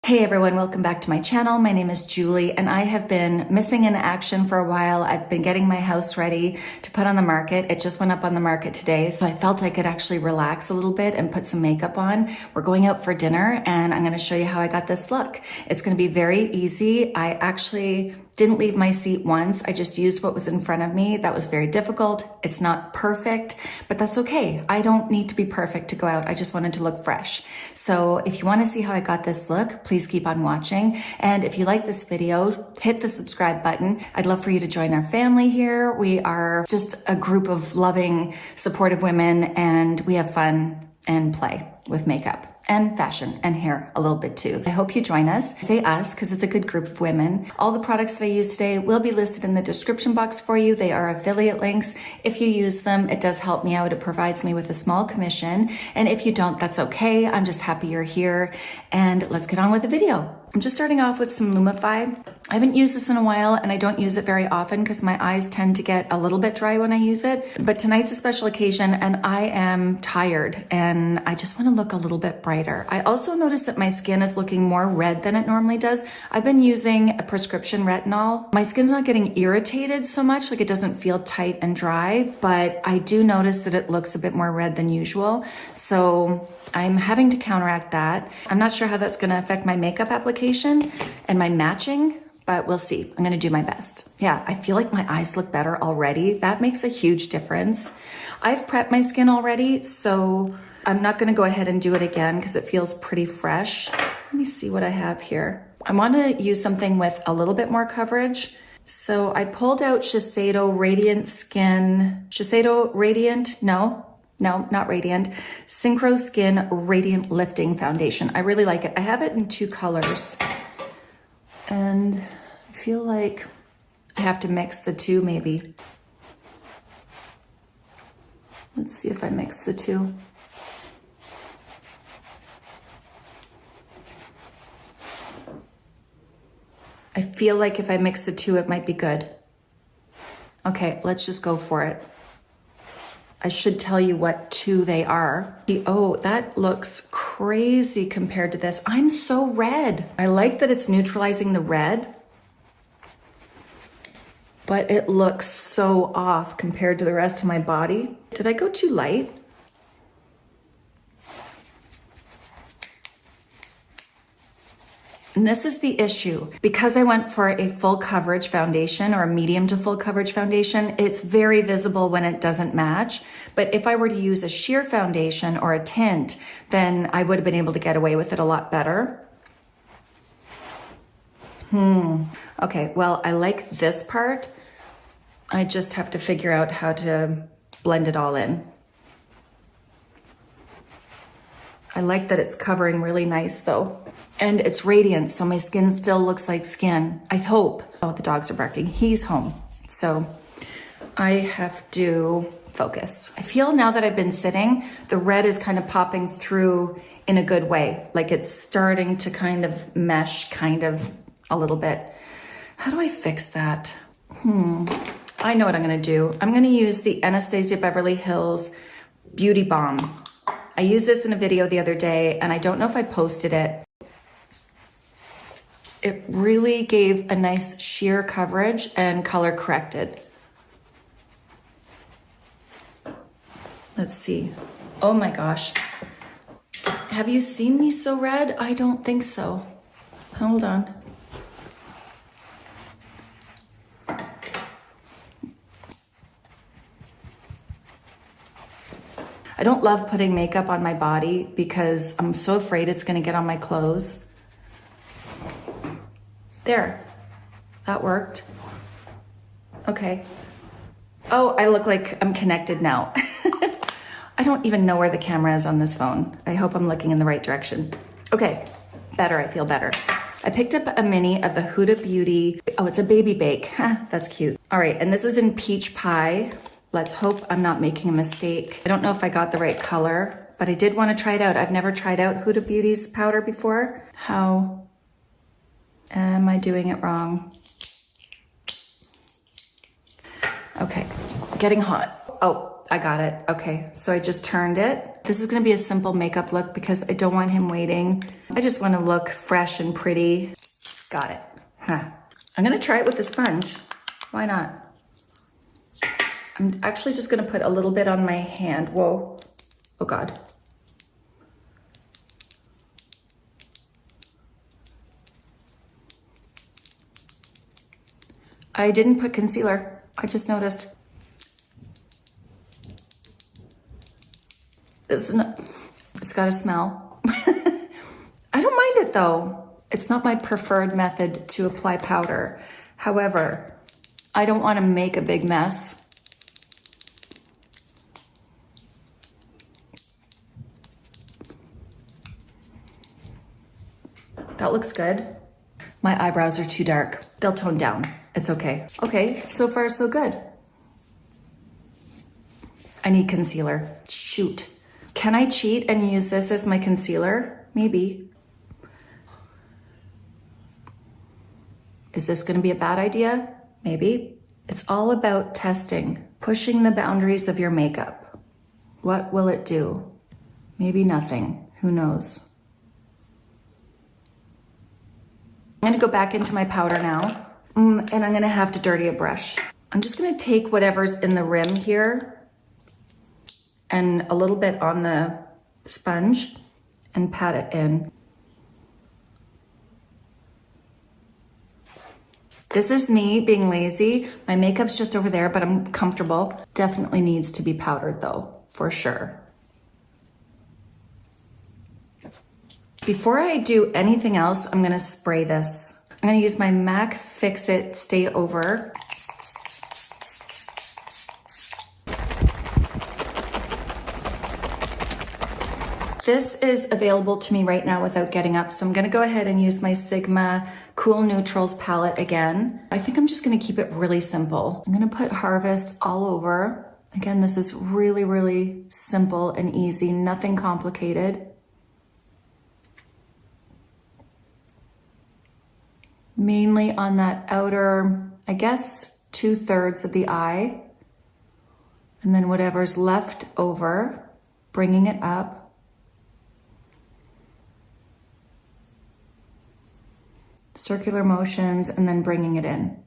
Hey everyone, welcome back to my channel. My name is Julie and I have been missing in action for a while. I've been getting my house ready to put on the market. It just went up on the market today, so I felt I could actually relax a little bit and put some makeup on. We're going out for dinner and I'm going to show you how I got this look. It's going to be very easy. I actually didn't leave my seat once. I just used what was in front of me. That was very difficult. It's not perfect, but that's okay. I don't need to be perfect to go out. I just wanted to look fresh. So if you want to see how I got this look, please keep on watching. And if you like this video, hit the subscribe button. I'd love for you to join our family here. We are just a group of loving, supportive women, and we have fun and play with makeup and fashion and hair a little bit too. I hope you join us. I say us because it's a good group of women. All the products that I use today will be listed in the description box for you. They are affiliate links. If you use them, it does help me out. It provides me with a small commission. And if you don't, that's okay. I'm just happy you're here. And let's get on with the video. I'm just starting off with some Lumify. I haven't used this in a while and I don't use it very often because my eyes tend to get a little bit dry when I use it. But tonight's a special occasion and I am tired and I just want to look a little bit brighter. I also noticed that my skin is looking more red than it normally does. I've been using a prescription retinol. My skin's not getting irritated so much, like it doesn't feel tight and dry, but I do notice that it looks a bit more red than usual. So I'm having to counteract that. I'm not sure how that's going to affect my makeup application and my matching, but we'll see. I'm going to do my best. Yeah, I feel like my eyes look better already. That makes a huge difference. I've prepped my skin already, so I'm not going to go ahead and do it again because it feels pretty fresh. Let me see what I have here. I want to use something with a little bit more coverage. So I pulled out Shiseido Radiant Skin. Shiseido Radiant? No, not Radiant. Synchro Skin Radiant Lifting Foundation. I really like it. I have it in two colors. And I feel like I have to mix the two maybe. Let's see if I mix the two. I feel like if I mix the two, it might be good. Okay, let's just go for it. I should tell you what two they are. Oh, that looks crazy compared to this. I'm so red. I like that it's neutralizing the red, but it looks so off compared to the rest of my body. Did I go too light? And this is the issue. Because I went for a full coverage foundation or a medium to full coverage foundation, it's very visible when it doesn't match. But if I were to use a sheer foundation or a tint, then I would have been able to get away with it a lot better. Okay, well, I like this part. I just have to figure out how to blend it all in. I like that it's covering really nice though. And it's radiant, so my skin still looks like skin. I hope. Oh, the dogs are barking. He's home. So I have to focus. I feel now that I've been sitting, the red is kind of popping through in a good way. Like it's starting to kind of mesh kind of a little bit. How do I fix that? I know what I'm gonna do. I'm gonna use the Anastasia Beverly Hills Beauty Balm. I used this in a video the other day and I don't know if I posted it. It really gave a nice sheer coverage and color corrected. Let's see. Oh my gosh. Have you seen me so red? I don't think so. Hold on. I don't love putting makeup on my body because I'm so afraid it's gonna get on my clothes. There, that worked. Okay. Oh, I look like I'm connected now. I don't even know where the camera is on this phone. I hope I'm looking in the right direction. Okay, better, I feel better. I picked up a mini of the Huda Beauty. Oh, it's a baby bake. That's cute. All right, and this is in Peach Pie. Let's hope I'm not making a mistake. I don't know if I got the right color, but I did want to try it out. I've never tried out Huda Beauty's powder before. How am I doing it wrong? Okay, getting hot. Oh, I got it. Okay, so I just turned it. This is gonna be a simple makeup look because I don't want him waiting. I just wanna look fresh and pretty. Got it. Huh. I'm gonna try it with a sponge. Why not? I'm actually just gonna put a little bit on my hand. Whoa. Oh God. I didn't put concealer. I just noticed. It's got a smell. I don't mind it though. It's not my preferred method to apply powder. However, I don't want to make a big mess. That looks good. My eyebrows are too dark. They'll tone down. It's okay. Okay, so far so good. I need concealer. Shoot. Can I cheat and use this as my concealer? Maybe. Is this gonna be a bad idea? Maybe. It's all about testing, pushing the boundaries of your makeup. What will it do? Maybe nothing. Who knows? I'm gonna go back into my powder now, and I'm gonna have to dirty a brush. I'm just gonna take whatever's in the rim here and a little bit on the sponge and pat it in. This is me being lazy. My makeup's just over there, but I'm comfortable. Definitely needs to be powdered though, for sure. Before I do anything else, I'm gonna spray this. I'm gonna use my MAC Fix-It Stay Over. This is available to me right now without getting up, so I'm gonna go ahead and use my Sigma Cool Neutrals palette again. I think I'm just gonna keep it really simple. I'm gonna put Harvest all over. Again, this is really, really simple and easy, nothing complicated. Mainly on that outer, I guess, 2/3 of the eye. And then whatever's left over, bringing it up. Circular motions and then bringing it in.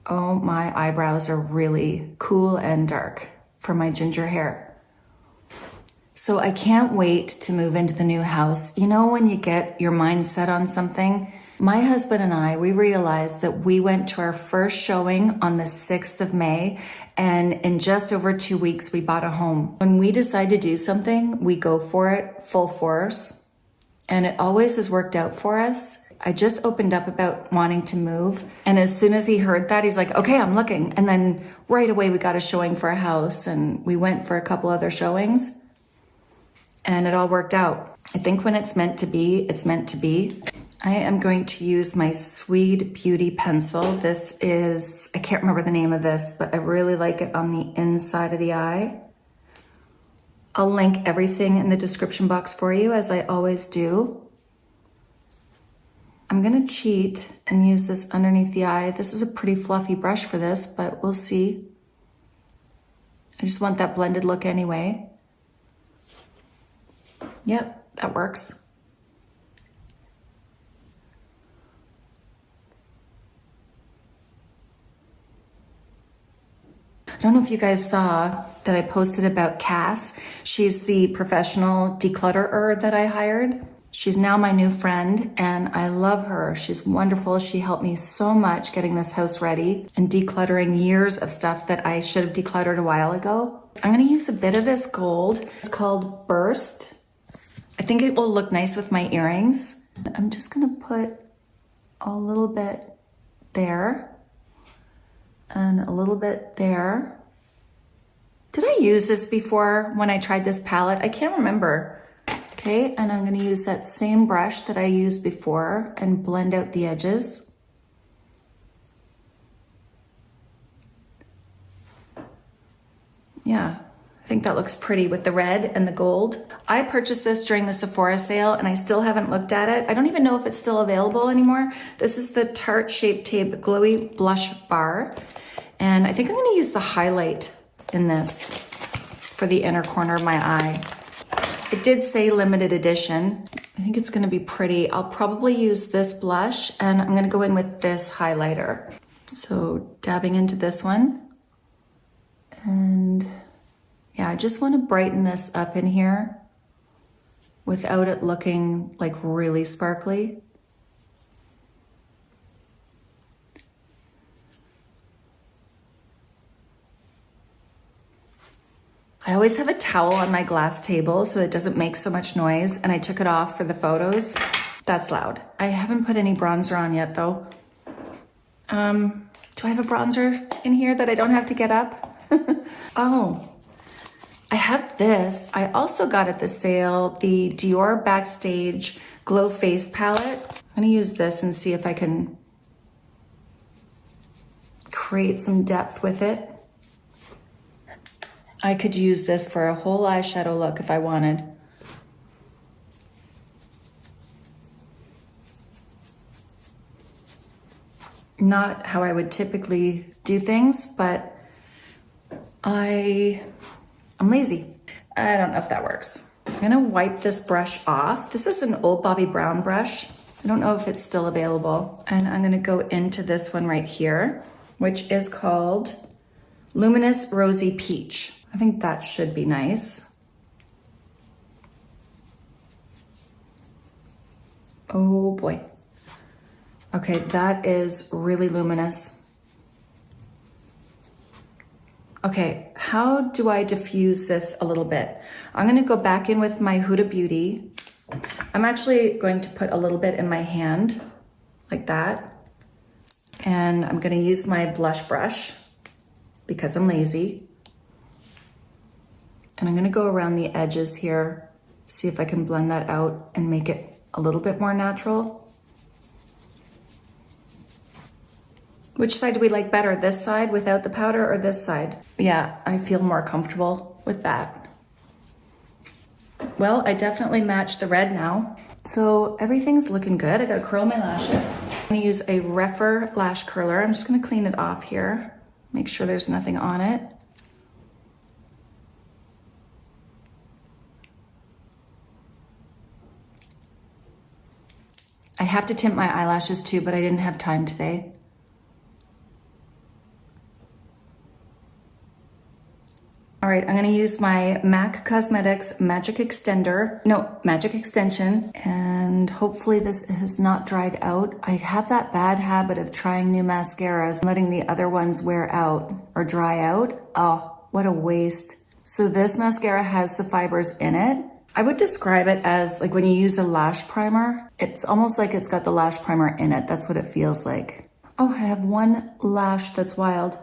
Oh, my eyebrows are really cool and dark for my ginger hair. So I can't wait to move into the new house. You know, when you get your mind set on something, my husband and I, we realized that we went to our first showing on the 6th of May, and in just over 2 weeks, we bought a home. When we decide to do something, we go for it full force. And it always has worked out for us. I just opened up about wanting to move. And as soon as he heard that, he's like, okay, I'm looking. And then right away we got a showing for a house and we went for a couple other showings and it all worked out. I think when it's meant to be, it's meant to be. I am going to use my Swede Beauty pencil. This is, I can't remember the name of this, but I really like it on the inside of the eye. I'll link everything in the description box for you, as I always do. I'm gonna cheat and use this underneath the eye. This is a pretty fluffy brush for this, but we'll see. I just want that blended look anyway. Yep, that works. I don't know if you guys saw that I posted about Cass. She's the professional declutterer that I hired. She's now my new friend and I love her. She's wonderful. She helped me so much getting this house ready and decluttering years of stuff that I should have decluttered a while ago. I'm gonna use a bit of this gold. It's called Burst. I think it will look nice with my earrings. I'm just gonna put a little bit there. And a little bit there. Did I use this before when I tried this palette? I can't remember. Okay, and I'm gonna use that same brush that I used before and blend out the edges. Yeah, I think that looks pretty with the red and the gold. I purchased this during the Sephora sale and I still haven't looked at it. I don't even know if it's still available anymore. This is the Tarte Shape Tape Glowy Blush Bar. And I think I'm gonna use the highlight in this for the inner corner of my eye. It did say limited edition. I think it's gonna be pretty. I'll probably use this blush and I'm gonna go in with this highlighter. So dabbing into this one. And yeah, I just wanna brighten this up in here without it looking like really sparkly. I always have a towel on my glass table so it doesn't make so much noise, and I took it off for the photos. That's loud. I haven't put any bronzer on yet though. Do I have a bronzer in here that I don't have to get up? Oh, I have this. I also got at the sale the Dior Backstage Glow Face Palette. I'm gonna use this and see if I can create some depth with it. I could use this for a whole eyeshadow look if I wanted. Not how I would typically do things, but I'm lazy. I don't know if that works. I'm gonna wipe this brush off. This is an old Bobbi Brown brush. I don't know if it's still available. And I'm gonna go into this one right here, which is called Luminous Rosy Peach. I think that should be nice. Oh boy. Okay, that is really luminous. Okay, how do I diffuse this a little bit? I'm gonna go back in with my Huda Beauty. I'm actually going to put a little bit in my hand, like that. And I'm gonna use my blush brush because I'm lazy. And I'm gonna go around the edges here, see if I can blend that out and make it a little bit more natural. Which side do we like better? This side without the powder or this side? Yeah, I feel more comfortable with that. Well, I definitely matched the red now. So everything's looking good. I gotta curl my lashes. I'm gonna use a Rephr lash curler. I'm just gonna clean it off here. Make sure there's nothing on it. I have to tint my eyelashes too, but I didn't have time today. All right, I'm gonna use my MAC Cosmetics Magic Extension, and hopefully this has not dried out. I have that bad habit of trying new mascaras and letting the other ones wear out or dry out. Oh, what a waste. So this mascara has the fibers in it. I would describe it as like when you use a lash primer, it's almost like it's got the lash primer in it. That's what it feels like. Oh, I have one lash that's wild.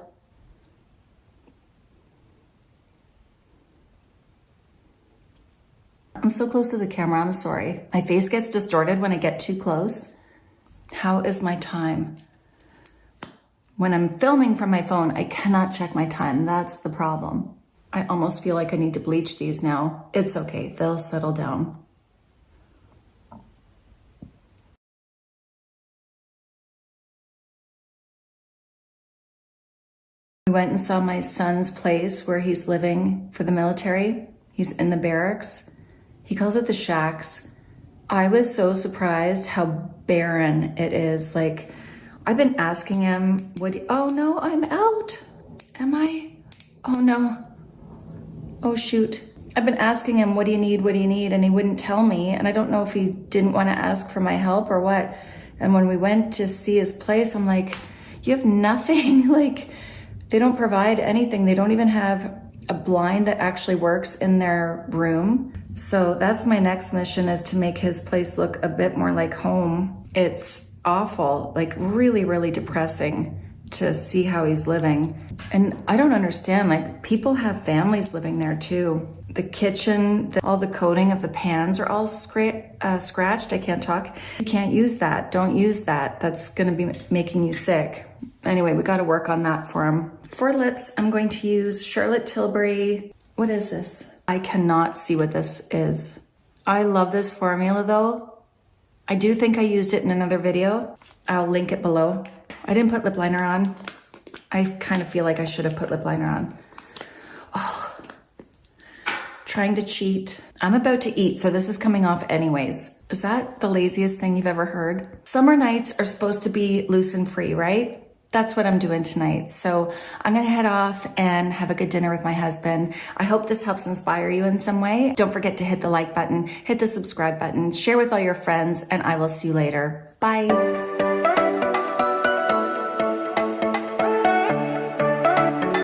I'm so close to the camera, I'm sorry. My face gets distorted when I get too close. How is my time? When I'm filming from my phone, I cannot check my time. That's the problem. I almost feel like I need to bleach these now. It's okay, they'll settle down. We went and saw my son's place where he's living for the military. He's in the barracks. He calls it the shacks. I was so surprised how barren it is. Like, I've been asking him, oh no, I'm out. Am I? Oh no. Oh shoot. I've been asking him, what do you need? What do you need? And he wouldn't tell me. And I don't know if he didn't want to ask for my help or what. And when we went to see his place, I'm like, you have nothing. Like, they don't provide anything. They don't even have a blind that actually works in their room. So that's my next mission, is to make his place look a bit more like home. It's awful, like really, really depressing to see how he's living. And I don't understand, like, people have families living there too. The kitchen, all the coating of the pans are all scratched. I can't talk. You can't use that. Don't use that. That's gonna be making you sick. Anyway, we gotta work on that for him. For lips, I'm going to use Charlotte Tilbury. What is this? I cannot see what this is. I love this formula though. I do think I used it in another video. I'll link it below. I didn't put lip liner on. I kind of feel like I should have put lip liner on. Trying to cheat. I'm about to eat, so this is coming off anyways. Is that the laziest thing you've ever heard? Summer nights are supposed to be loose and free, right? That's what I'm doing tonight. So I'm gonna head off and have a good dinner with my husband. I hope this helps inspire you in some way. Don't forget to hit the like button, hit the subscribe button, share with all your friends, and I will see you later. Bye.